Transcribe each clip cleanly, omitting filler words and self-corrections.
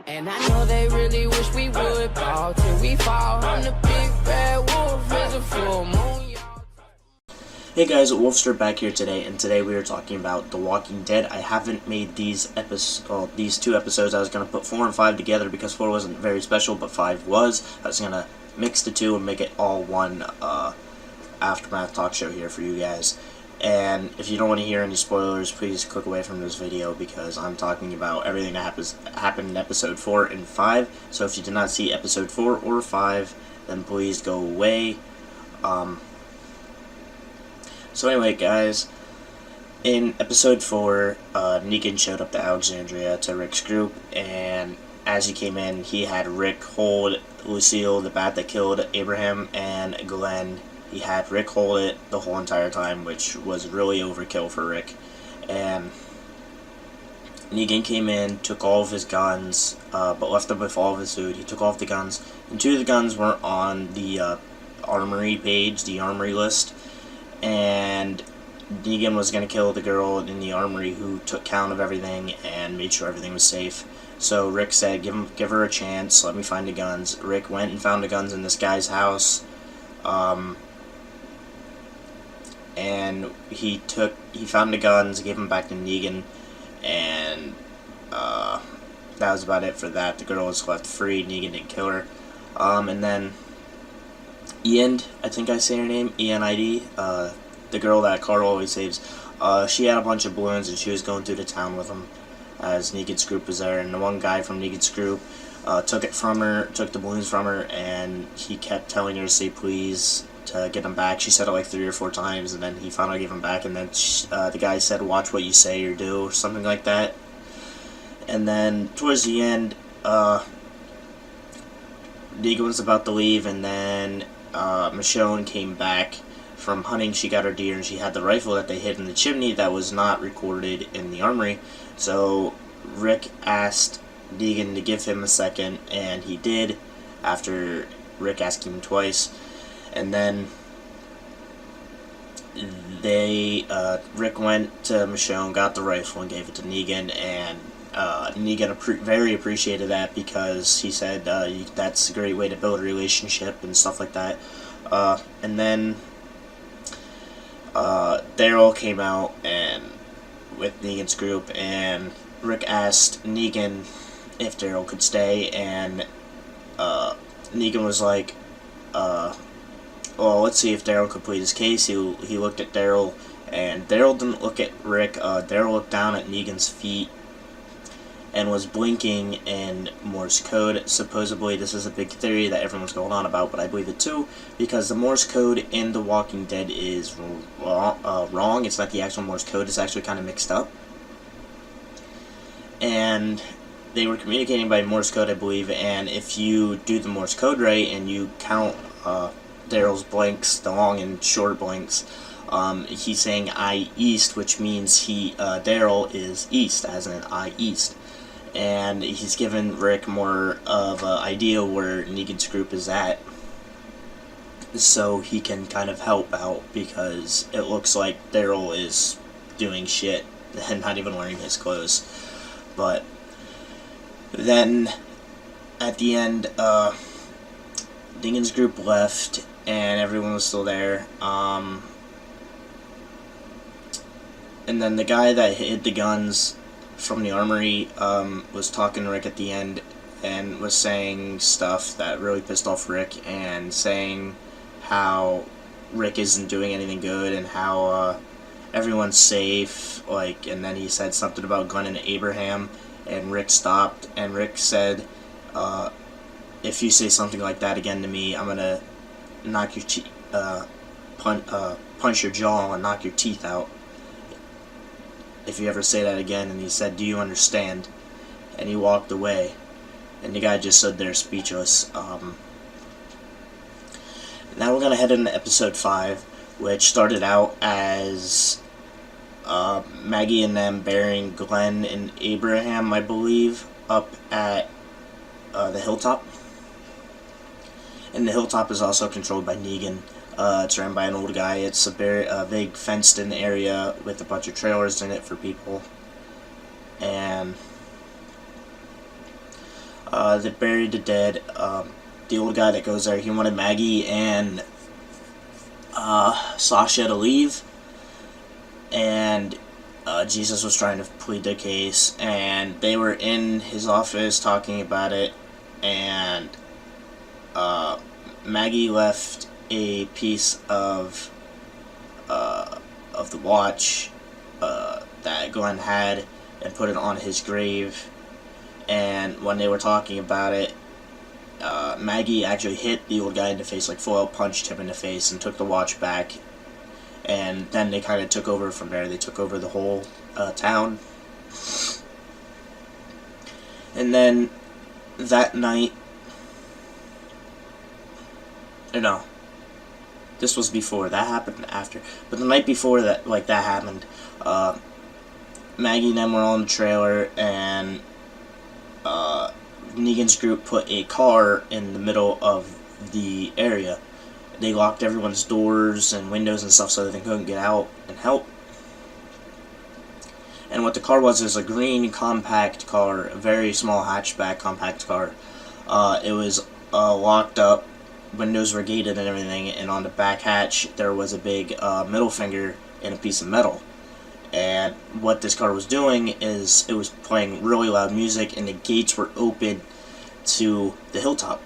And I know they really wish we would fall till we fall. I'm the big bad wolf, is a full moon, y'all. Hey guys, Wolfster back here today, and today we are talking about The Walking Dead. I haven't made these two episodes. I was going to put 4 and 5 together because 4 wasn't very special, but 5 was. I was going to mix the two and make it all one Aftermath talk show here for you guys. And if you don't want to hear any spoilers, please click away from this video because I'm talking about everything that happened in episode 4 and 5. So if you did not see episode 4 or 5, then please go away. So anyway, guys, in episode 4, Negan showed up to Alexandria to Rick's group, and as he came in, he had Rick hold Lucille, the bat that killed Abraham, and Glenn. He had Rick hold it the whole entire time, which was really overkill for Rick. And Negan came in, took all of his guns, but left them with all of his food. He took all of the guns, and 2 of the guns were on the armory page, the armory list. And Negan was going to kill the girl in the armory who took count of everything and made sure everything was safe. So Rick said, give her a chance, let me find the guns. Rick went and found the guns in this guy's house. And he found the guns, gave them back to Negan, and that was about it for that. The girl was left free, Negan didn't kill her. And then Ian, I think I say her name, E-N-I-D, the girl that Carl always saves, she had a bunch of balloons and she was going through the town with them as Negan's group was there, and the one guy from Negan's group took the balloons from her, and he kept telling her to say please to get them back. She said it like 3 or 4 times, and then he finally gave them back, and then the guy said watch what you say or do, or something like that. And then towards the end, Negan was about to leave, and then Michonne came back from hunting. She got her deer, and she had the rifle that they hid in the chimney that was not recorded in the armory. So Rick asked Negan to give him a second, and he did after Rick asked him twice. And then Rick went to Michonne, got the rifle, and gave it to Negan, and Negan very appreciated that because he said that's a great way to build a relationship and stuff like that. And then Daryl came out and with Negan's group, and Rick asked Negan if Daryl could stay, and Negan was like, well, let's see if Daryl could plead his case. He looked at Daryl, and Daryl didn't look at Rick. Daryl looked down at Negan's feet and was blinking in Morse code. Supposedly, this is a big theory that everyone's going on about, but I believe it too, because the Morse code in The Walking Dead is wrong. It's not the actual Morse code. It's actually kind of mixed up. And they were communicating by Morse code, I believe, and if you do the Morse code right and you count Daryl's blinks, the long and short blinks, he's saying I east, which means Daryl is east, as in I east. And he's given Rick more of an idea where Negan's group is at, so he can kind of help out, because it looks like Daryl is doing shit and not even wearing his clothes. But then at the end, Negan's group left and everyone was still there. And then the guy that hid the guns from the armory was talking to Rick at the end and was saying stuff that really pissed off Rick, and saying how Rick isn't doing anything good and how everyone's safe, and then he said something about Glenn and Abraham, and Rick stopped, and Rick said, if you say something like that again to me, I'm gonna knock your punch your jaw and knock your teeth out if you ever say that again. And he said, do you understand? And he walked away, and the guy just stood there speechless. Now we're gonna head into episode 5, which started out as Maggie and them burying Glenn and Abraham, I believe, up at the hilltop. And the hilltop is also controlled by Negan. It's ran by an old guy. It's a big fenced-in area with a bunch of trailers in it for people. And they buried the dead. The old guy that goes there, he wanted Maggie and Sasha to leave, and Jesus was trying to plead their case, and they were in his office talking about it, and Maggie left a piece of the watch that Glenn had and put it on his grave. And when they were talking about it, Maggie actually hit the old guy in the face, like full out punched him in the face, and took the watch back. And then they kind of took over from there. They took over the whole town. And then that night, no, this was before. That happened after. But the night before that, that happened, Maggie and them were on the trailer, and Negan's group put a car in the middle of the area. They locked everyone's doors and windows and stuff so that they couldn't get out and help. And what the car was is a green compact car, a very small hatchback compact car. It was locked up, windows were gated and everything, and on the back hatch there was a big middle finger and a piece of metal. And what this car was doing is it was playing really loud music, and the gates were open to the hilltop.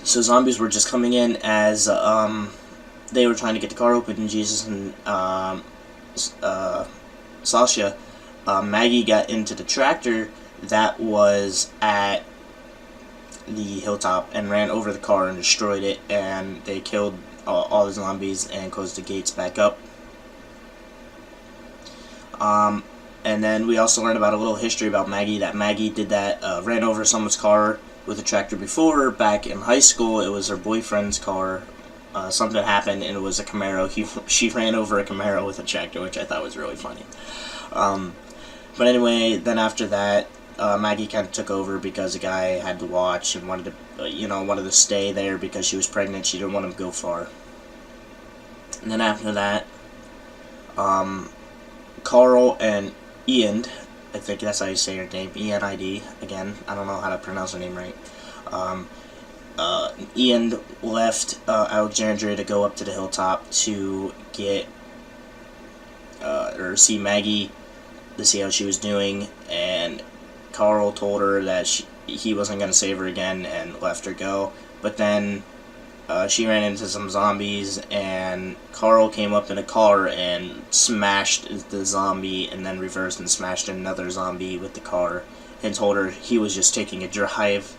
So zombies were just coming in as they were trying to get the car open, and Jesus and Sasha, Maggie got into the tractor that was at the hilltop and ran over the car and destroyed it, and they killed all the zombies and closed the gates back up. And then we also learned about a little history about Maggie, that Maggie did that, ran over someone's car with a tractor before. Back in high school, it was her boyfriend's car. Something happened, and it was a Camaro. She ran over a Camaro with a tractor, which I thought was really funny. But anyway, then after that, Maggie kind of took over because the guy had to watch and wanted to stay there because she was pregnant. She didn't want him to go far. And then after that, Carl and Ian, I think that's how you say her name, E-N-I-D, again, I don't know how to pronounce her name right. Ian left Alexandria to go up to the hilltop to get, or see Maggie, to see how she was doing, and Carl told her that he wasn't going to save her again and left her go. But then she ran into some zombies, and Carl came up in a car and smashed the zombie, and then reversed and smashed another zombie with the car, and told her he was just taking a drive.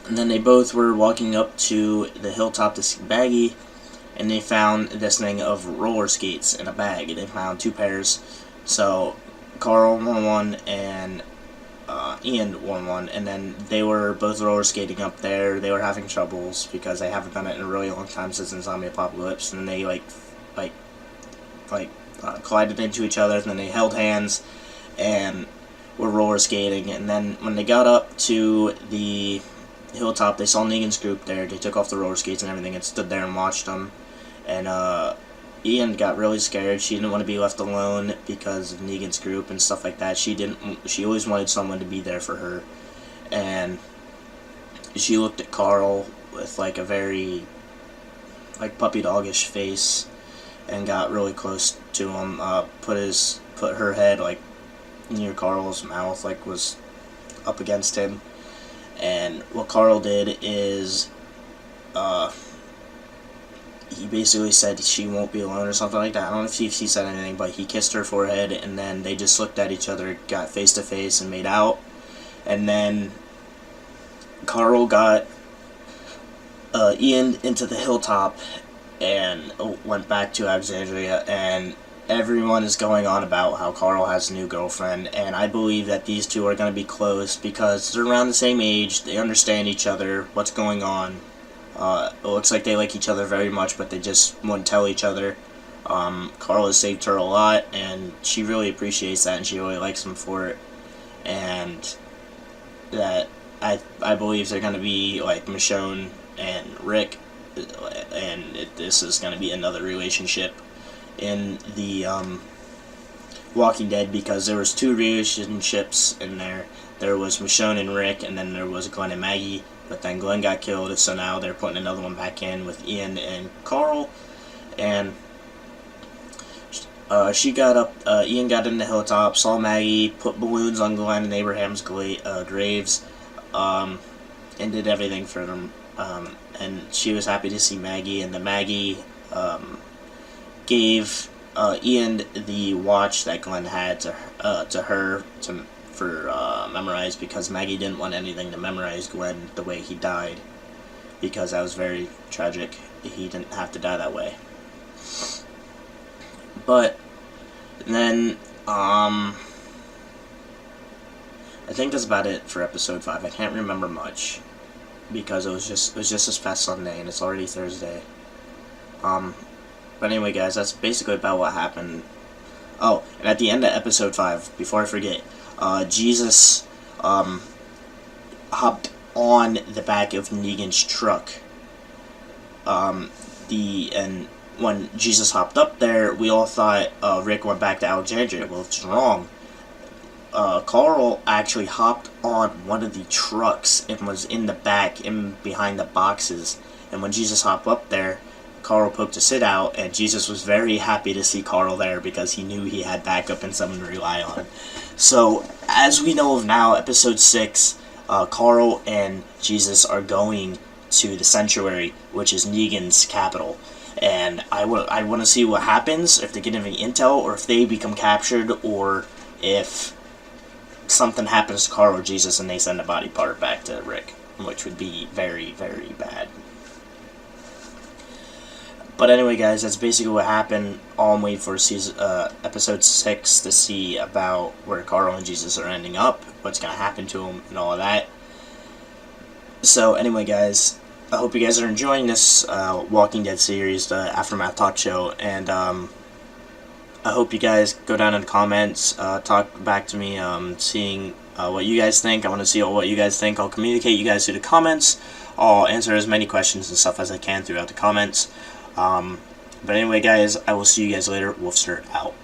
And then they both were walking up to the hilltop to see Maggie, and they found this thing of roller skates in a bag. They found 2 pairs. So Carl won one, and Ian won one, and then they were both roller skating up there. They were having troubles because they haven't done it in a really long time since the zombie apocalypse, and they collided into each other, and then they held hands and were roller skating. And then when they got up to the hilltop, they saw Negan's group there. They took off the roller skates and everything and stood there and watched them. And Ian got really scared. She didn't want to be left alone because of Negan's group and stuff like that. She always wanted someone to be there for her. And she looked at Carl with a very puppy doggish face and got really close to him. Put her head near Carl's mouth, was up against him. And what Carl did is he basically said she won't be alone or something like that. I don't know if he said anything, but he kissed her forehead, and then they just looked at each other, got face to face, and made out. And then Carl got Ian into the hilltop and went back to Alexandria, and everyone is going on about how Carl has a new girlfriend, and I believe that these two are going to be close because they're around the same age, they understand each other, what's going on. It looks like they like each other very much, but they just won't tell each other. Carl has saved her a lot, and she really appreciates that, and she really likes him for it. And that I believe they're going to be like Michonne and Rick, and this is going to be another relationship in the Walking Dead, because there was 2 relationships in there. There was Michonne and Rick, and then there was Glenn and Maggie, but then Glenn got killed, so now they're putting another one back in with Ian and Carl. And she got up, Ian got in the hilltop, saw Maggie, put balloons on Glenn and Abraham's graves, and did everything for them. And she was happy to see Maggie, and the Maggie gave Ian the watch that Glenn had to her for memorize, because Maggie didn't want anything to memorize Glenn the way he died, because that was very tragic. He didn't have to die that way. But then I think that's about it for episode 5. I can't remember much, because it was just this past Sunday and it's already Thursday. But anyway, guys, that's basically about what happened. Oh, and at the end of episode 5, before I forget, Jesus hopped on the back of Negan's truck. And when Jesus hopped up there, we all thought Rick went back to Alexandria. Well, it's wrong. Carl actually hopped on one of the trucks and was in the back, in behind the boxes. And when Jesus hopped up there, Carl poked his head out, and Jesus was very happy to see Carl there, because he knew he had backup and someone to rely on. So, as we know of now, episode 6, Carl and Jesus are going to the Sanctuary, which is Negan's capital. And I want to see what happens, if they get any intel, or if they become captured, or if something happens to Carl or Jesus and they send a body part back to Rick, which would be very, very bad. But anyway, guys, that's basically what happened. All I'm waiting for episode 6 to see about where Carl and Jesus are ending up, what's going to happen to them, and all of that. So anyway, guys, I hope you guys are enjoying this Walking Dead series, the Aftermath Talk Show, and I hope you guys go down in the comments, talk back to me, seeing what you guys think. I want to see what you guys think. I'll communicate you guys through the comments. I'll answer as many questions and stuff as I can throughout the comments. But anyway, guys, I will see you guys later. Wolfster out.